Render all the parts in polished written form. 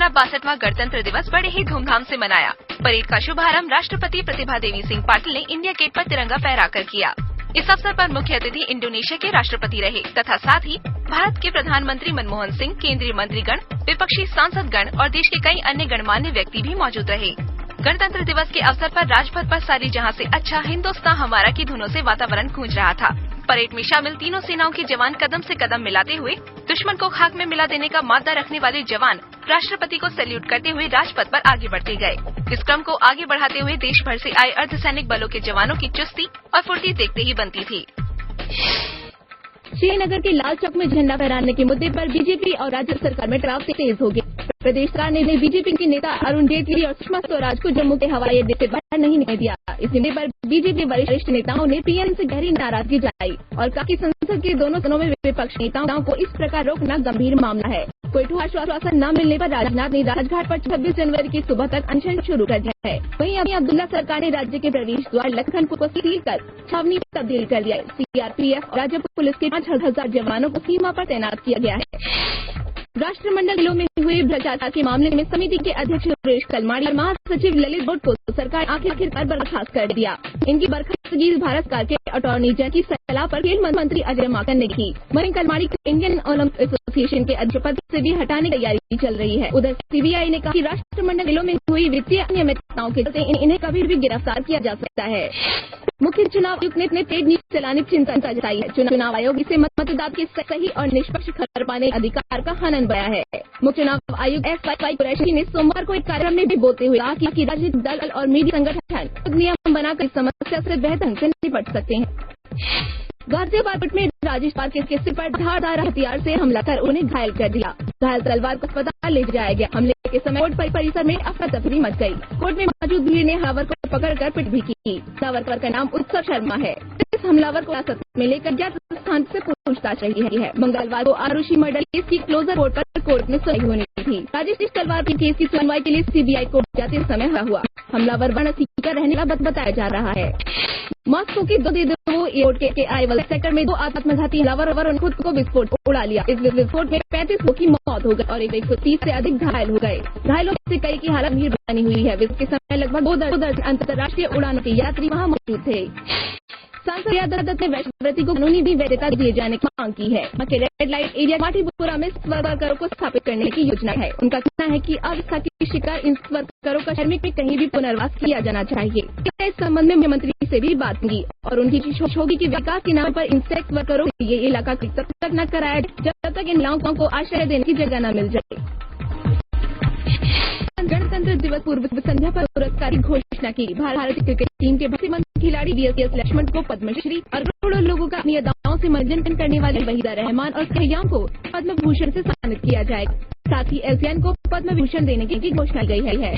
अपना 62वां गणतंत्र दिवस बड़े ही धूमधाम से मनाया। परेड का शुभारंभ राष्ट्रपति प्रतिभा देवी सिंह पाटिल ने इंडिया गेट पर तिरंगा फहराकर किया। इस अवसर पर मुख्य अतिथि इंडोनेशिया के राष्ट्रपति रहे तथा साथ ही भारत के प्रधानमंत्री मनमोहन सिंह, केंद्रीय मंत्रीगण, विपक्षी सांसदगण और देश के कई अन्य गणमान्य व्यक्ति भी मौजूद रहे। गणतंत्र दिवस के अवसर पर राजपथ पर सारी जहां से अच्छा हिंदुस्तान हमारा की धुनों से वातावरण गूंज रहा था। परेड में शामिल तीनों सेनाओं के जवान कदम से कदम मिलाते हुए दुश्मन को खाक में मिला देने का मादा रखने वाले जवान राष्ट्रपति को सैल्यूट करते हुए राजपथ पर आगे बढ़ते गए। इस क्रम को आगे बढ़ाते हुए देश भर से आए अर्धसैनिक बलों के जवानों की चुस्ती और फुर्ती देखते ही बनती थी। श्रीनगर के लाल चौक में झंडा फहराने के मुद्दे पर बीजेपी और राज्य सरकार में टकराव तेज हो गया। प्रदेश सरकार ने बीजेपी के नेता अरुण जेटली और सुषमा स्वराज को जम्मू के हवाई अड्डे से बाहर नहीं निकलने दिया। इस मुद्दे पर बीजेपी वरिष्ठ नेताओं ने पीएम से गहरी नाराजगी जताई और कहा कि संसद के दोनों सदनों में विपक्ष नेताओं को इस प्रकार रोकना गंभीर मामला है। कोई ठोस आश्वासन न मिलने पर राजनाथ ने राजघाट पर 26 जनवरी की सुबह तक अनशन शुरू कर दिया है। वहीं अभी अब्दुल्ला सरकार ने राज्य के प्रवेश द्वार लखनपुर को सील कर छावनी तब्दील कर दिया है। सीआरपीएफ और राज्य पुलिस के 5000 जवानों को सीमा पर तैनात किया गया है। राष्ट्रमंडल जिलों में हुए भ्रष्टाचार के मामले में समिति के अध्यक्ष सुरेश कलमाड़ी और महासचिव ललित भट्ट को सरकार आखिरकार बर्खास्त कर दिया। इनकी बर्खास्तगी भारत सरकार के अटॉर्नी जनरल की सलाह पर खेल मंत्री अजय माकन ने की। वहीं कलमाड़ी को इंडियन ओलंपिक एसोसिएशन के अध्यक्ष पद से भी हटाने की तैयारी चल रही है। उधर सीबीआई ने कहा कि राष्ट्रमंडल जिलों में हुई वित्तीय अनियमितताओं के चलते इन्हें कभी भी गिरफ्तार किया जा सकता है। मुख्य चुनाव आयुक्त ने पेड न्यूज चलाने की चिंता जताई है। चुनाव आयोग इसे मतदाता के सही और निष्पक्ष खबर पाने अधिकार का हनन बया है। मुख्य चुनाव आयुक्त एसवाई कुरैशी ने सोमवार को एक कार्यक्रम में भी बोलते हुए कहा कि राजनीतिक दल और मीडिया संगठन नियम बनाकर इस समस्या से बेहतर ढंग से निपट सकते हैं। गाजियाबाद में राजेश पाल के सिर पर धारदार हथियार से हमला कर उन्हें घायल कर दिया। घायल तलवार को अस्पताल ले जाया गया। हमले के समय कोर्ट परिसर में अफरा तफरी मच गई। कोर्ट में मौजूद भीड़ ने हमलावर को पकड़कर पिट भी की। हमलावर का नाम उत्सव शर्मा है। इस हमलावर को हिरासत में लेकर ज्ञात स्थान से पूछताछ रही है। मंगलवार को आरुषि मर्डर केस की क्लोजर कोर्ट पर कोर्ट में सुनवाई होनी थी। राजेश तलवार के केस की सुनवाई के लिए सीबीआई कोर्ट जाते समय हुआ। हमलावर वाराणसी का रहने वाला बताया जा रहा है। मॉस्को के दो एयरपोर्ट के आईवल सेक्टर में 2 आत्मघाती हमलावर खुद को विस्फोट उड़ा लिया। इस विस्फोट में 35 लोगों की मौत हो गई और 130 से अधिक घायल हो गए। घायलों से कई की हालत गंभीर बनी हुई है। विस्फोट के समय लगभग 2 दर्जन अंतर्राष्ट्रीय उड़ानों के यात्री वहां मौजूद थे। सांसद अदालत ने वैश्यवृत्ति को कानूनी भी वैधता दिए जाने की मांग की है। रेड लाइट एरिया माटीपुरा में वर्करों को स्थापित करने की योजना है। उनका कहना है कि अवस्था के शिकार इन वर्करों का शहर में कहीं भी पुनर्वास किया जाना चाहिए। इस संबंध में मुख्यमंत्री से भी बात की और उनकी कोशिश होगी कि विकास के नाम पर इन सेक्स वर्करों को ये इलाका तब तक न कराया जब तक इन महिलाओं को आश्रय देने की जगह न मिल जाए। गणतंत्र दिवस पूर्व संध्या पर पुरस्कार की घोषणा की। भारतीय क्रिकेट टीम के भसीमंद खिलाड़ी वीएस लक्ष्मण को पद्मश्री और करोड़ों लोगों का अपनी अदाओं से मनोरंजन करने वाले वहीदा रहमान और सयाम को पद्म भूषण से सम्मानित किया जाएगा। साथ ही एशियन को पद्म भूषण देने की घोषणा की गई है।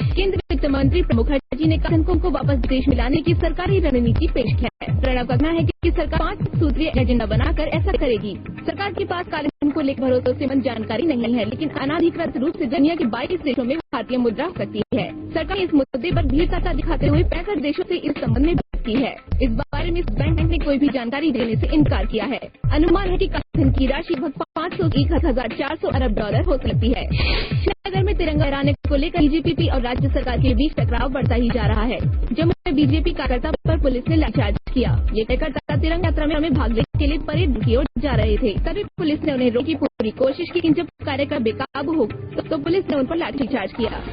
केंद्रीय वित्त मंत्री प्रणब मुखर्जी ने बैंकों को वापस देश में लाने की सरकारी रणनीति पेश की है। प्रणब का कहना है कि सरकार 5 सूत्रीय एजेंडा बनाकर ऐसा करेगी। सरकार के पास काले धन को लेकर भरोसेमंद जानकारी नहीं है, लेकिन अनाधिकृत रूप से दुनिया के 22 देशों में भारतीय मुद्रा हो सकती है। सरकार ने इस मुद्दे पर धीरता दिखाते हुए 65 देशों से इस संबंध में बात की है। इस बारे में इस बैंक ने कोई भी जानकारी देने से इनकार किया है। अनुमान है कि काले धन की राशि लगभग 501,400 अरब डॉलर हो सकती है। श्रीनगर में तिरंगा लहराने को लेकर बीजेपी और राज्य सरकार के बीच टकराव बढ़ता ही जा रहा है। जम्मू में बीजेपी कार्यकर्ता पर पुलिस ने लाठीचार्ज किया। ये कार्यकर्ता तिरंगा यात्रा में भाग लेने के लिए परेड की ओर जा रहे थे। तभी पुलिस ने उन्हें रोकने की पूरी कोशिश की। जब कार्यकर्ता बेकाबू हो तो पुलिस ने उन पर लाठीचार्ज किया।